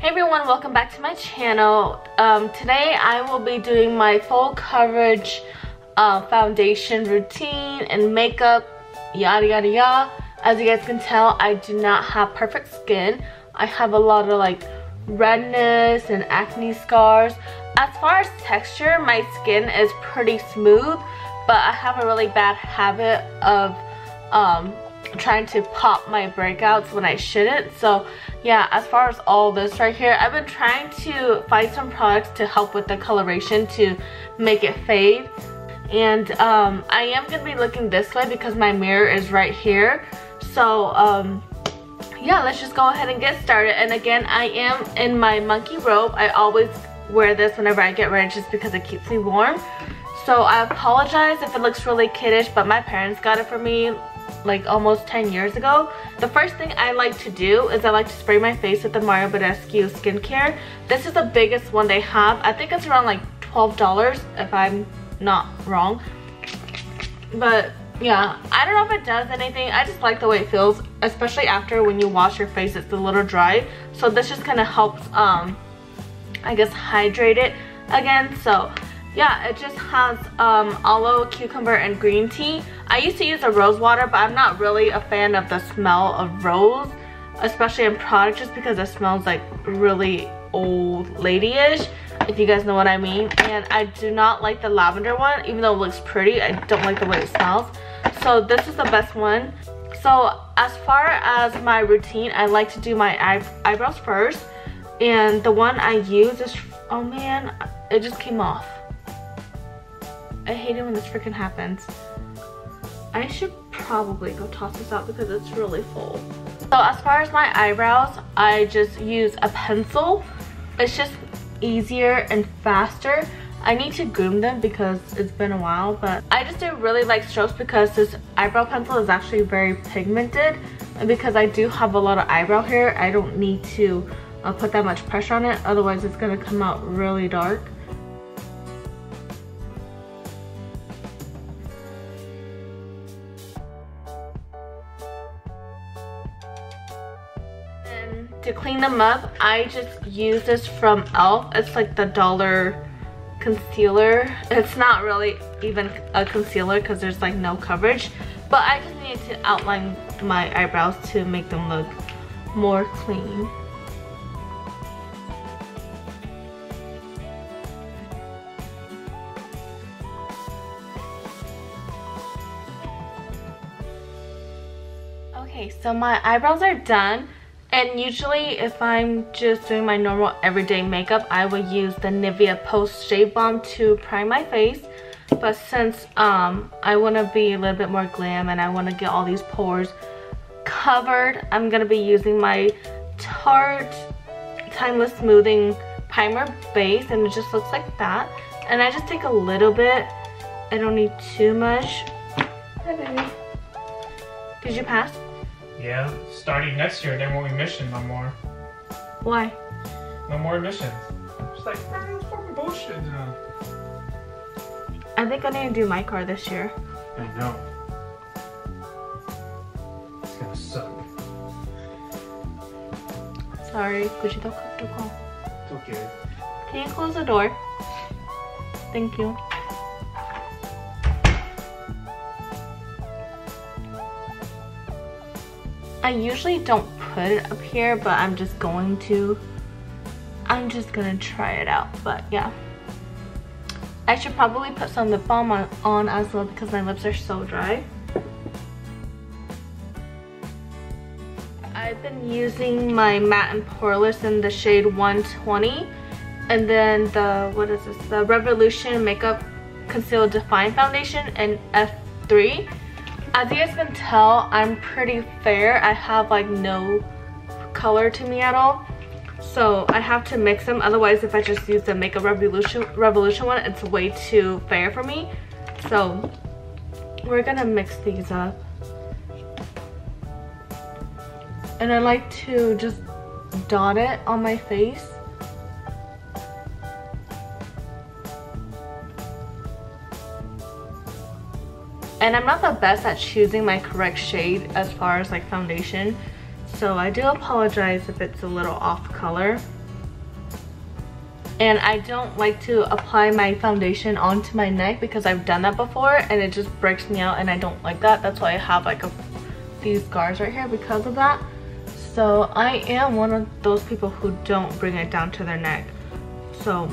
Hey everyone, welcome back to my channel. Today I will be doing my full coverage foundation routine and makeup, yada yada yada. As you guys can tell, I do not have perfect skin. I have a lot of like redness and acne scars. As far as texture, my skin is pretty smooth, but I have a really bad habit of trying to pop my breakouts when I shouldn't. So yeah, as far as all this right here, I've been trying to find some products to help with the coloration to make it fade. And I am gonna be looking this way because my mirror is right here. So yeah, let's just go ahead and get started. And again, I am in my monkey robe. I always wear this whenever I get ready just because it keeps me warm. So I apologize if it looks really kiddish, but my parents got it for me like almost 10 years ago. The first thing I like to do is I like to spray my face with the Mario Badescu skincare. This is the biggest one they have. I think it's around like $12 if I'm not wrong. But yeah, I don't know if it does anything. I just like the way it feels, especially after when you wash your face, it's a little dry. So this just kind of helps I guess hydrate it again. So yeah, it just has aloe, cucumber, and green tea. I used to use a rose water, but I'm not really a fan of the smell of rose, especially in product, just because it smells like really old lady-ish, if you guys know what I mean. And I do not like the lavender one, even though it looks pretty. I don't like the way it smells. So this is the best one. So as far as my routine, I like to do my eyebrows first. And the one I use is, oh man, it just came off. I hate it when this freaking happens. I should probably go toss this out because it's really full. So as far as my eyebrows, I just use a pencil. It's just easier and faster. I need to groom them because it's been a while, but I just do really like strokes because this eyebrow pencil is actually very pigmented. And because I do have a lot of eyebrow hair, I don't need to put that much pressure on it. Otherwise, it's gonna come out really dark. To clean them up, I just use this from e.l.f. It's like the dollar concealer. It's not really even a concealer because there's like no coverage, but I just need to outline my eyebrows to make them look more clean. Okay, so my eyebrows are done. And usually if I'm just doing my normal everyday makeup, I would use the Nivea Post Shave Balm to prime my face. But since I want to be a little bit more glam and I want to get all these pores covered, I'm going to be using my Tarte Timeless Smoothing Primer Base, and it just looks like that. And I just take a little bit. I don't need too much. Hi baby. Did you pass? Yeah, starting next year, there won't be emissions no more. Why? No more emissions. It's like, it's fucking bullshit now. I think I need to do my car this year. I know. It's gonna suck. Sorry, could you talk up the call? It's okay. Can you close the door? Thank you. I usually don't put it up here, but I'm just gonna try it out. But yeah, I should probably put some lip balm on as well because my lips are so dry. I've been using my matte and poreless in the shade 120, and then the, what is this, the Revolution Makeup Conceal Define Foundation in F3. As you guys can tell, I'm pretty fair. I have like no color to me at all. So I have to mix them. Otherwise, if I just use the Makeup Revolution one, it's way too fair for me. So we're gonna mix these up. And I like to just dot it on my face. And I'm not the best at choosing my correct shade as far as like foundation. So I do apologize if it's a little off color. And I don't like to apply my foundation onto my neck because I've done that before and it just breaks me out and I don't like that. That's why I have like these scars right here because of that. So I am one of those people who don't bring it down to their neck. So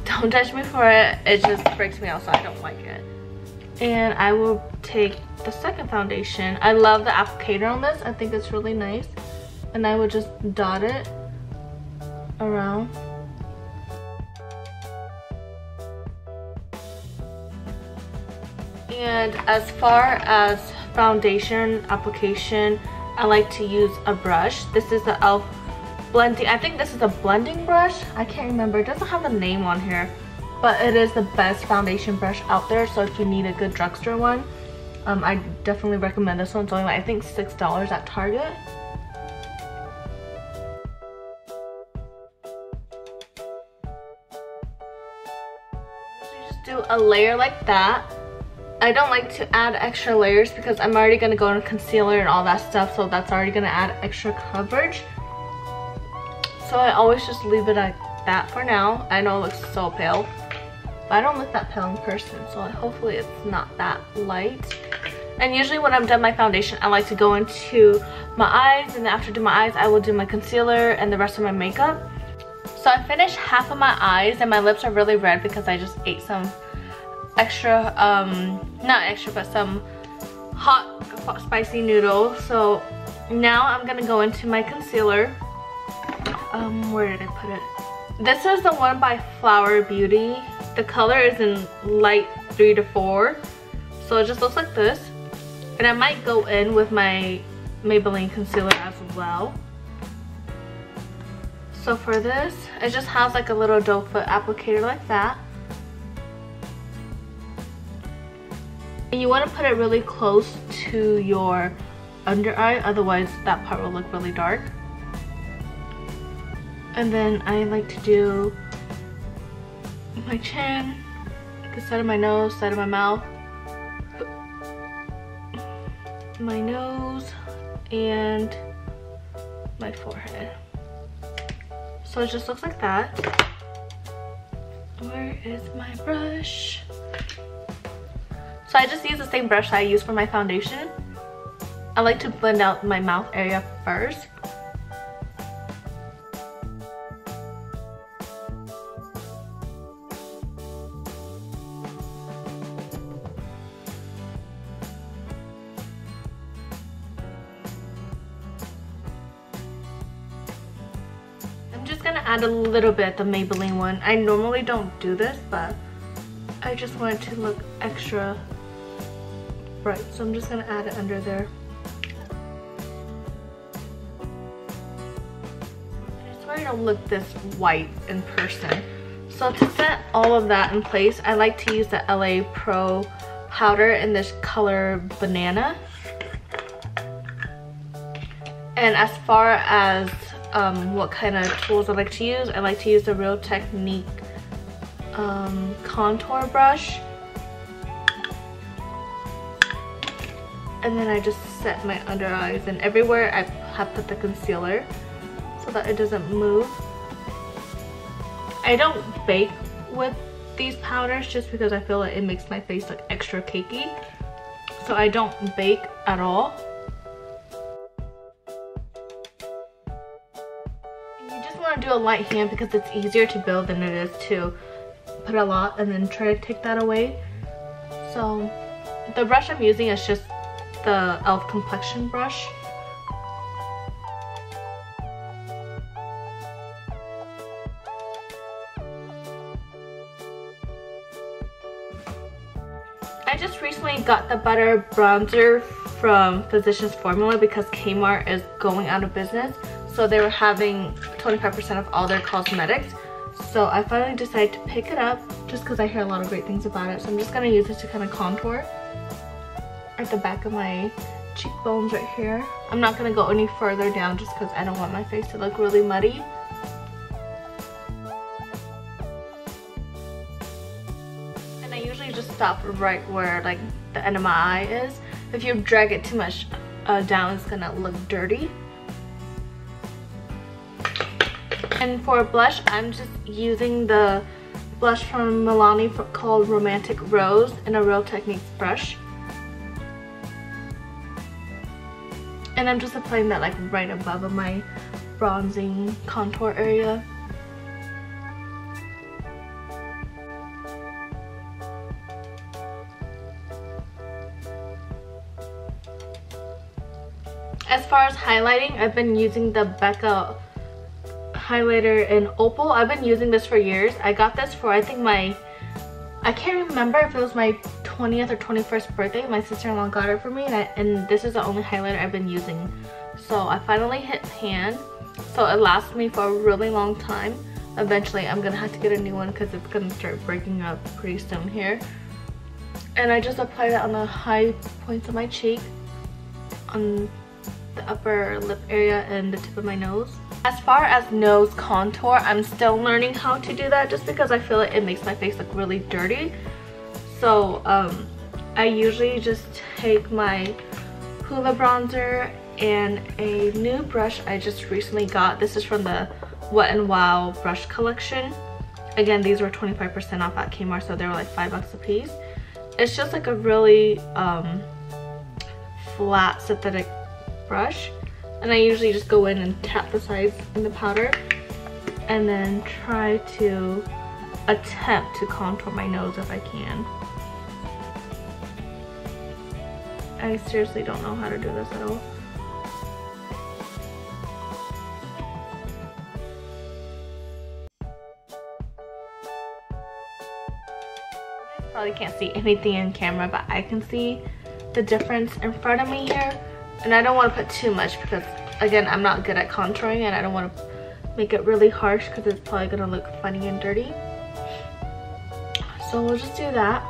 don't judge me for it. It just breaks me out, so I don't like it. And I will take the second foundation. I love the applicator on this. I think it's really nice. And I would just dot it around. And as far as foundation application, I like to use a brush. This is the e.l.f. blending. I think this is a blending brush. I can't remember. It doesn't have a name on here, but it is the best foundation brush out there. So if you need a good drugstore one, I definitely recommend this one. It's only like, I think $6 at Target. You just do a layer like that. I don't like to add extra layers because I'm already going to go into concealer and all that stuff, so that's already going to add extra coverage. So I always just leave it like that for now. I know it looks so pale, but I don't look that pale in person, so hopefully it's not that light. And usually when I'm done my foundation, I like to go into my eyes, and after I do my eyes, I will do my concealer and the rest of my makeup. So I finished half of my eyes and my lips are really red because I just ate some extra, not extra, but some hot spicy noodles. So now I'm gonna go into my concealer. Where did I put it? This is the one by Flower Beauty. The color is in light 3 to 4, so it just looks like this. And I might go in with my Maybelline concealer as well. So for this, it just has like a little doe foot applicator like that. And you want to put it really close to your under eye, otherwise that part will look really dark. And then I like to do my chin, the side of my nose, side of my mouth, my nose, and my forehead. So it just looks like that. Where is my brush? So I just use the same brush that I use for my foundation. I like to blend out my mouth area first. I'm just gonna add a little bit the Maybelline one. I normally don't do this, but I just want it to look extra bright, so I'm just gonna add it under there. I swear I don't look this white in person. So to set all of that in place, I like to use the LA Pro powder in this color Banana. And as far as what kind of tools I like to use the Real Technique contour brush. And then I just set my under eyes, and everywhere I have put the concealer so that it doesn't move. I don't bake with these powders just because I feel like it makes my face look extra cakey. So I don't bake at all. You just want to do a light hand because it's easier to build than it is to put a lot and then try to take that away. So the brush I'm using is just the e.l.f. complexion brush. I just recently got the butter bronzer from Physicians Formula because Kmart is going out of business, so they were having 25% of all their cosmetics. So I finally decided to pick it up just because I hear a lot of great things about it. So I'm just going to use it to kind of contour at the back of my cheekbones right here. I'm not going to go any further down just because I don't want my face to look really muddy. And I usually just stop right where like the end of my eye is. If you drag it too much down, it's going to look dirty. And for blush, I'm just using the blush from Milani called Romantic Rose in a Real Techniques brush. And I'm just applying that like right above of my bronzing contour area. As far as highlighting, I've been using the Becca highlighter in Opal. I've been using this for years. I got this for I think I can't remember if it was my 20th or 21st birthday. My sister-in-law got it for me, and this is the only highlighter I've been using. So I finally hit pan, so it lasts me for a really long time. Eventually I'm gonna have to get a new one because it's gonna start breaking up pretty soon here. And I just applied it on the high points of my cheek, on the upper lip area and the tip of my nose. As far as nose contour, I'm still learning how to do that just because I feel like it makes my face look really dirty. So I usually just take my Hoola bronzer and a new brush I just recently got. This is from the Wet n Wild brush collection. Again, these were 25% off at Kmart, so they were like $5 a piece. It's just like a really flat synthetic brush, and I usually just go in and tap the sides in the powder and then try to attempt to contour my nose if I can. I seriously don't know how to do this at all. You probably can't see anything in camera, but I can see the difference in front of me here. And I don't want to put too much because, again, I'm not good at contouring and I don't want to make it really harsh because it's probably going to look funny and dirty. So we'll just do that.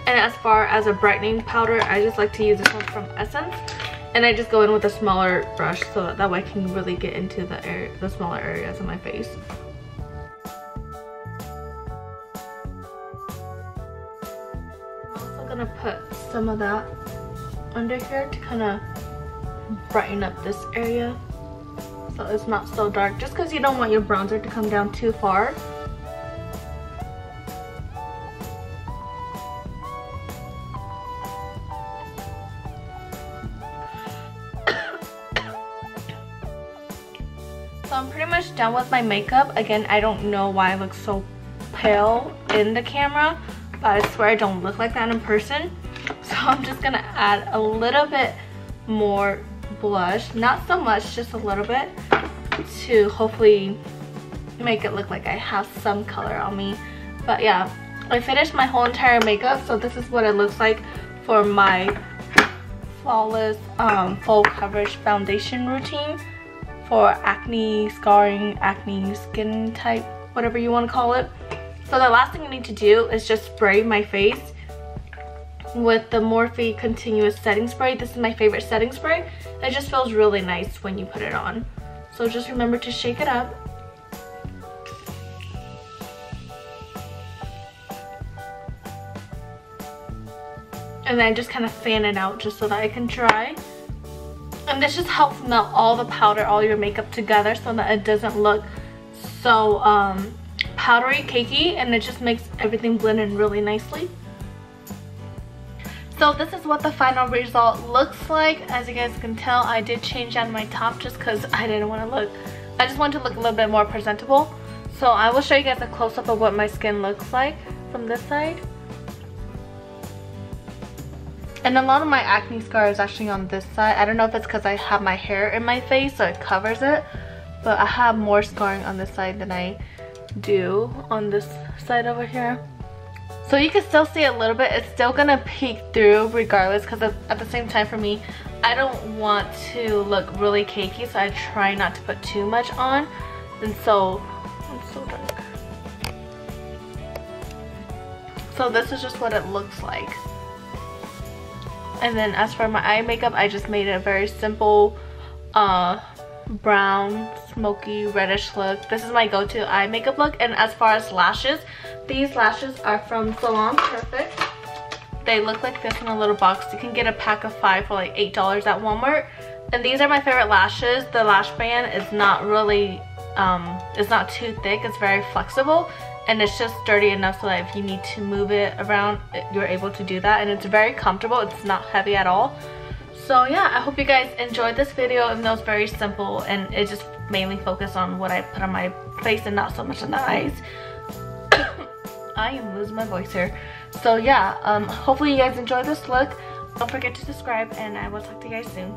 And as far as a brightening powder, I just like to use this one from Essence. And I just go in with a smaller brush so that way I can really get into the smaller areas of my face. I'm also going to put some of that under here to kind of brighten up this area so it's not so dark, just because you don't want your bronzer to come down too far. So I'm pretty much done with my makeup. Again, I don't know why I look so pale in the camera, but I swear I don't look like that in person. So I'm just gonna add a little bit more blush, not so much, just a little bit, to hopefully make it look like I have some color on me. But yeah, I finished my whole entire makeup, so this is what it looks like for my Flawless full coverage foundation routine for acne, scarring, acne skin type, whatever you want to call it. So the last thing I need to do is just spray my face with the Morphe Continuous Setting Spray. This is my favorite setting spray. It just feels really nice when you put it on. So just remember to shake it up. And then just kind of fan it out just so that it can dry. And this just helps melt all the powder, all your makeup together so that it doesn't look so powdery, cakey, and it just makes everything blend in really nicely. So this is what the final result looks like. As you guys can tell, I did change out my top just because I just wanted to look a little bit more presentable. So I will show you guys a close-up of what my skin looks like from this side. And a lot of my acne scar is actually on this side. I don't know if it's because I have my hair in my face so it covers it, but I have more scarring on this side than I do on this side over here. So you can still see a little bit. It's still gonna peek through regardless, because at the same time for me, I don't want to look really cakey, so I try not to put too much on. And so, it's so dark. So this is just what it looks like. And then as for my eye makeup, I just made it a very simple brown, smoky, reddish look. This is my go-to eye makeup look. And as far as lashes, these lashes are from Salon Perfect. They look like this in a little box. You can get a pack of 5 for like $8 at Walmart. And these are my favorite lashes. The lash band is not really it's not too thick, it's very flexible, and it's just sturdy enough so that if you need to move it around, you're able to do that, and it's very comfortable. It's not heavy at all. So yeah, I hope you guys enjoyed this video, even though it's very simple and it just mainly focused on what I put on my face and not so much on the eyes. I am losing my voice here. So yeah, hopefully you guys enjoyed this look. Don't forget to subscribe, and I will talk to you guys soon.